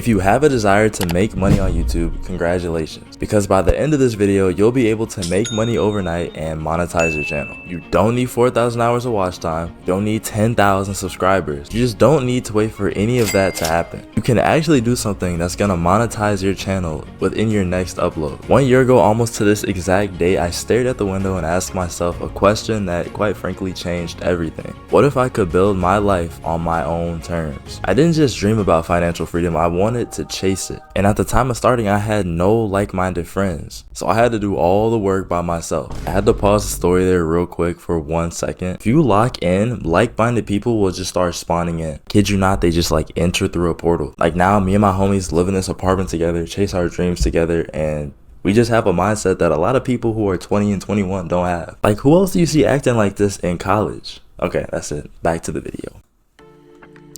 If you have a desire to make money on YouTube, congratulations, because by the end of this video, you'll be able to make money overnight and monetize your channel. You don't need 4,000 hours of watch time, you don't need 10,000 subscribers, you just don't need to wait for any of that to happen. You can actually do something that's gonna monetize your channel within your next upload. 1 year ago, almost to this exact date, I stared at the window and asked myself a question that quite frankly changed everything. What if I could build my life on my own terms? I didn't just dream about financial freedom, I wanted to chase it. And at the time of starting, I had no like-minded friends. So I had to do all the work by myself. I had to pause the story there real quick for 1 second. If you lock in, like-minded people will just start spawning in. Kid you not, they just like enter through a portal. Like now, me and my homies live in this apartment together, chase our dreams together, and we just have a mindset that a lot of people who are 20 and 21 don't have. Like, who else do you see acting like this in college? Okay, that's it. Back to the video.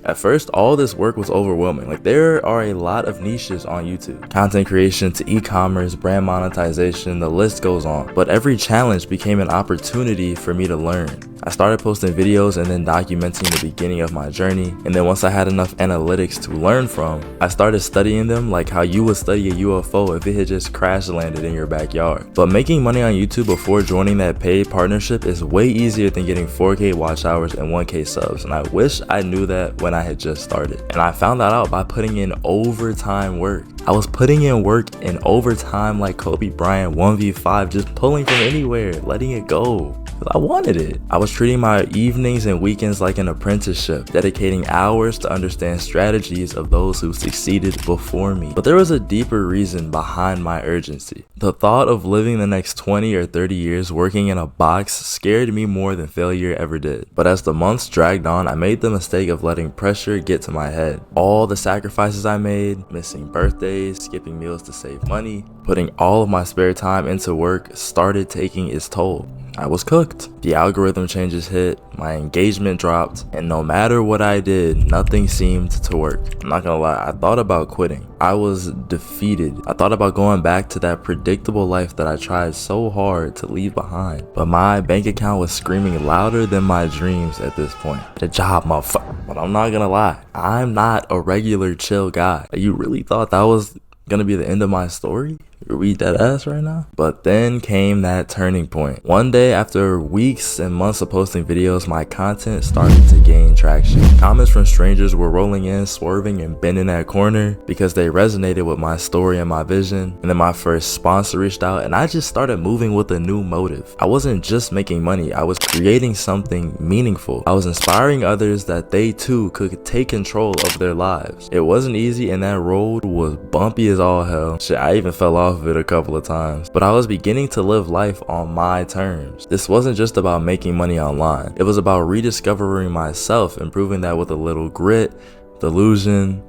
At first, all this work was overwhelming. Like, there are a lot of niches on YouTube. Content creation to e-commerce, brand monetization, the list goes on. But every challenge became an opportunity for me to learn. I started posting videos and then documenting the beginning of my journey. And then once I had enough analytics to learn from, I started studying them like how you would study a UFO if it had just crash landed in your backyard. But making money on YouTube before joining that paid partnership is way easier than getting 4K watch hours and 1K subs. And I wish I knew that when I had just started. And I found that out by putting in overtime work. I was putting in work in overtime like Kobe Bryant 1v5, just pulling from anywhere, letting it go. I wanted it. I was treating my evenings and weekends like an apprenticeship, dedicating hours to understand strategies of those who succeeded before me. But there was a deeper reason behind my urgency. The thought of living the next 20 or 30 years working in a box scared me more than failure ever did. But as the months dragged on, I made the mistake of letting pressure get to my head. All the sacrifices I made, missing birthdays, skipping meals to save money, putting all of my spare time into work started taking its toll. I was cooked. The algorithm changes hit, my engagement dropped, and no matter what I did, nothing seemed to work. I'm not gonna lie, I thought about quitting. I was defeated. I thought about going back to that predictable life that I tried so hard to leave behind. But my bank account was screaming louder than my dreams at this point. Get a job, motherfucker. But I'm not gonna lie, I'm not a regular chill guy. You really thought that was gonna be the end of my story? Read that ass right now? But then came that turning point. One day, after weeks and months of posting videos, my content started to gain traction. Comments from strangers were rolling in, swerving and bending that corner because they resonated with my story and my vision. And then my first sponsor reached out and I just started moving with a new motive. I wasn't just making money, I was creating something meaningful. I was inspiring others that they too could take control of their lives. It wasn't easy and that road was bumpy as all hell. Shit, I even fell off of it a couple of times, but I was beginning to live life on my terms. This wasn't just about making money online. It was about rediscovering myself and proving that with a little grit, delusion,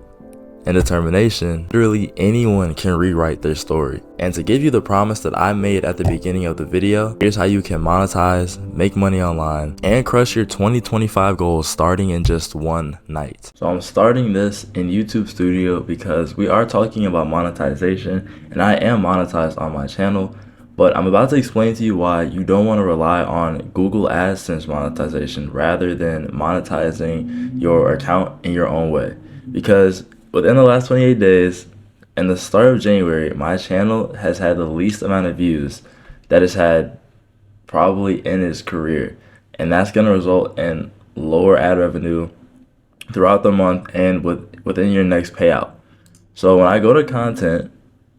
and determination, literally anyone can rewrite their story. And to give you the promise that I made at the beginning of the video, here's how you can monetize, make money online, and crush your 2025 goals starting in just one night. So I'm starting this in YouTube Studio because we are talking about monetization and I am monetized on my channel, but I'm about to explain to you why you don't want to rely on Google AdSense monetization rather than monetizing your account in your own way. Because within the last 28 days, and the start of January, my channel has had the least amount of views that it's had probably in its career. And that's going to result in lower ad revenue throughout the month and within your next payout. So when I go to content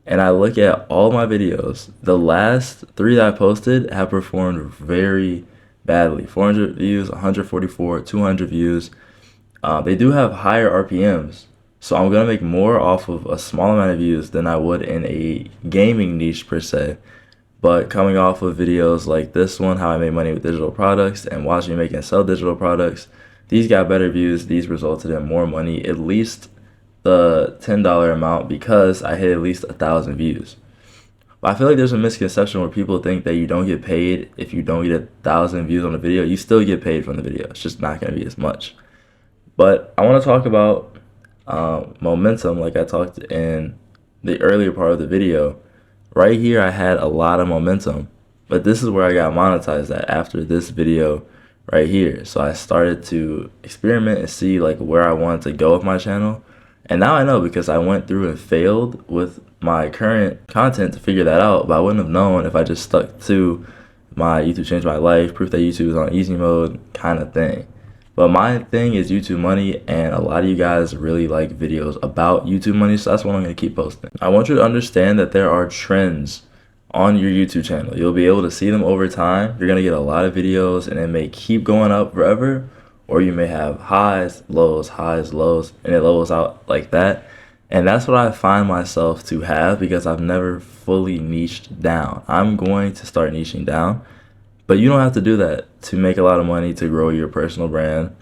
and I look at all my videos, the last 3 that I posted have performed very badly. 400 views, 144, 200 views. They do have higher RPMs. So I'm going to make more off of a small amount of views than I would in a gaming niche per se. But coming off of videos like this one, how I made money with digital products, and watch me make and sell digital products, these got better views. These resulted in more money, at least the $10 amount, because I hit at least 1,000 views. But I feel like there's a misconception where people think that you don't get paid if you don't get 1,000 views on a video. You still get paid from the video. It's just not going to be as much. But I want to talk about momentum, like I talked in the earlier part of the video. Right here I had a lot of momentum, but this is where I got monetized at after this video right here. So I started to experiment and see like where I wanted to go with my channel, And now I know because I went through and failed with my current content to figure that out, but I wouldn't have known if I just stuck to my YouTube changed my life, proof that YouTube is on easy mode kind of thing. But my thing is YouTube money, and a lot of you guys really like videos about YouTube money, so that's what I'm going to keep posting. I want you to understand that there are trends on your YouTube channel. You'll be able to see them over time. You're going to get a lot of videos, and it may keep going up forever, or you may have highs, lows, and it levels out like that. And that's what I find myself to have because I've never fully niched down. I'm going to start niching down, but you don't have to do that to make a lot of money to grow your personal brand.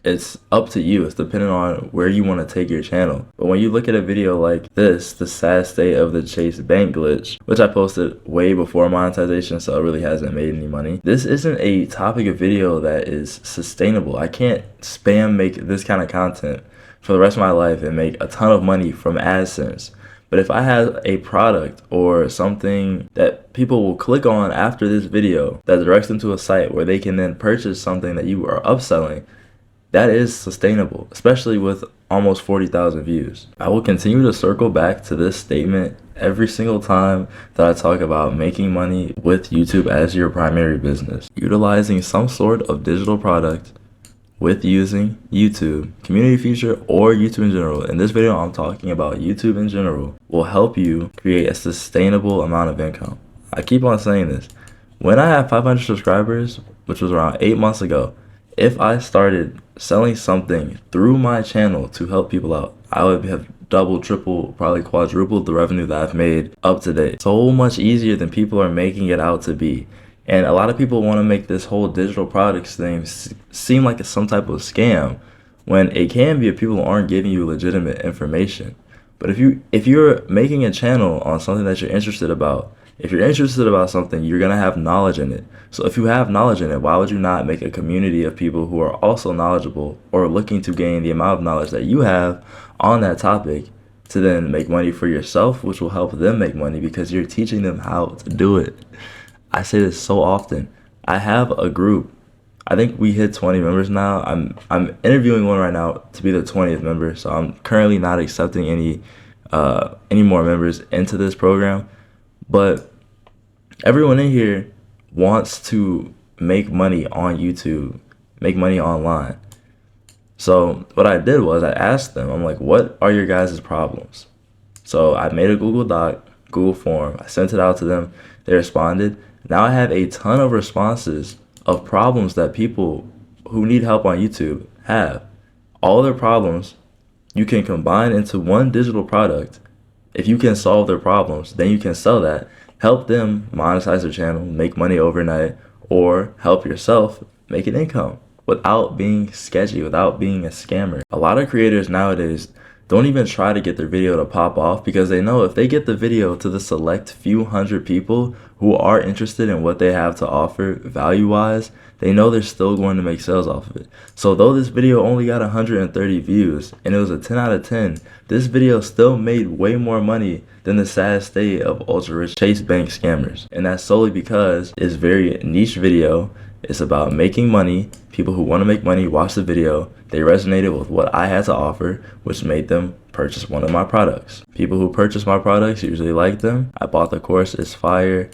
It's up to you. It's dependent on where you want to take your channel. But when you look at a video like this, the sad state of the Chase Bank glitch, which I posted way before monetization, so it really hasn't made any money. This isn't a topic of video that is sustainable. I can't spam make this kind of content for the rest of my life and make a ton of money from AdSense. But if I have a product or something that people will click on after this video that directs them to a site where they can then purchase something that you are upselling, that is sustainable, especially with almost 40,000 views. I will continue to circle back to this statement every single time that I talk about making money with YouTube as your primary business. Utilizing some sort of digital product with using YouTube, community feature, or YouTube in general. In this video, I'm talking about YouTube in general, will help you create a sustainable amount of income. I keep on saying this. When I had 500 subscribers, which was around 8 months ago, if I started selling something through my channel to help people out, I would have double, triple, probably quadrupled the revenue that I've made up to date. So much easier than people are making it out to be. And a lot of people want to make this whole digital products thing seem like it's some type of scam, when it can be if people aren't giving you legitimate information. But if you're making a channel on something that you're interested about, if you're interested about something, you're going to have knowledge in it. So if you have knowledge in it, why would you not make a community of people who are also knowledgeable or looking to gain the amount of knowledge that you have on that topic to then make money for yourself, which will help them make money because you're teaching them how to do it. I say this so often. I have a group. I think we hit 20 members now. I'm interviewing one right now to be the 20th member, so I'm currently not accepting any more members into this program. But everyone in here wants to make money on YouTube, make money online. So what I did was I asked them, I'm like, what are your guys' problems? So I made a Google Doc, Google form. I sent it out to them. They responded. Now I have a ton of responses of problems that people who need help on YouTube have. All their problems you can combine into one digital product. If you can solve their problems, then you can sell that, help them monetize their channel, make money overnight, or help yourself make an income without being sketchy, without being a scammer. A lot of creators nowadays don't even try to get their video to pop off because they know if they get the video to the select few hundred people who are interested in what they have to offer value-wise, they know they're still going to make sales off of it. So though this video only got 130 views and it was a 10 out of 10, this video still made way more money than the sad state of ultra-rich Chase Bank scammers. And that's solely because it's very niche video. It's about making money. People who want to make money watch the video. They resonated with what I had to offer, which made them purchase one of my products. People who purchase my products usually like them. I bought the course, it's fire.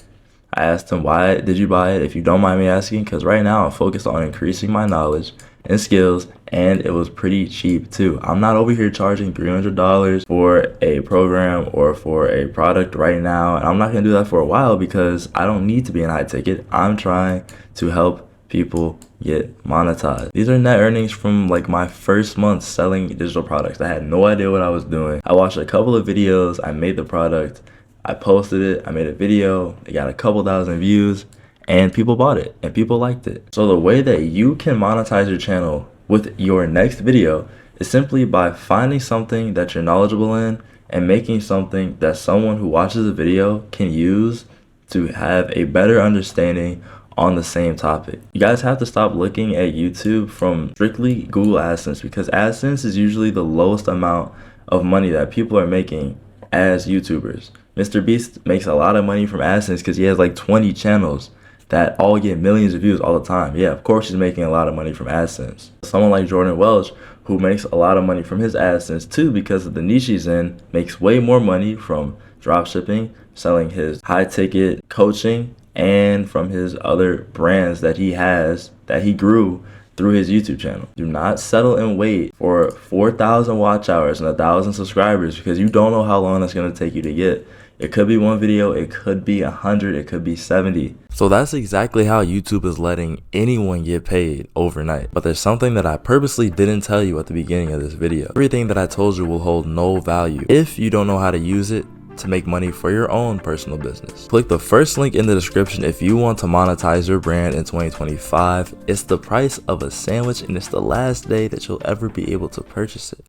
I asked them, why did you buy it? If you don't mind me asking, because right now I'm focused on increasing my knowledge and skills, and it was pretty cheap too. I'm not over here charging $300 for a program or for a product right now, and I'm not gonna do that for a while because I don't need to be in high ticket. I'm trying to help people get monetized. These are net earnings from like my first month selling digital products. I had no idea what I was doing. I watched a couple of videos, I made the product, I posted it, I made a video, it got a couple thousand views, and people bought it and people liked it. So the way that you can monetize your channel with your next video is simply by finding something that you're knowledgeable in and making something that someone who watches the video can use to have a better understanding on the same topic. You guys have to stop looking at YouTube from strictly Google AdSense because AdSense is usually the lowest amount of money that people are making as YouTubers. Mr. Beast makes a lot of money from AdSense because he has like 20 channels that all get millions of views all the time. Yeah, of course he's making a lot of money from AdSense. Someone like Jordan Welch, who makes a lot of money from his AdSense too, because of the niche he's in, makes way more money from drop shipping, selling his high ticket coaching, and from his other brands that he has that he grew through his YouTube channel. Do not settle and wait for 4,000 watch hours and 1,000 subscribers, because you don't know how long that's going to take you to get. It could be one video, it could be 100, it could be 70. So that's exactly how YouTube is letting anyone get paid overnight. But there's something that I purposely didn't tell you at the beginning of this video. Everything that I told you will hold no value if you don't know how to use it to make money for your own personal business. Click the first link in the description if you want to monetize your brand in 2025. It's the price of a sandwich, and it's the last day that you'll ever be able to purchase it.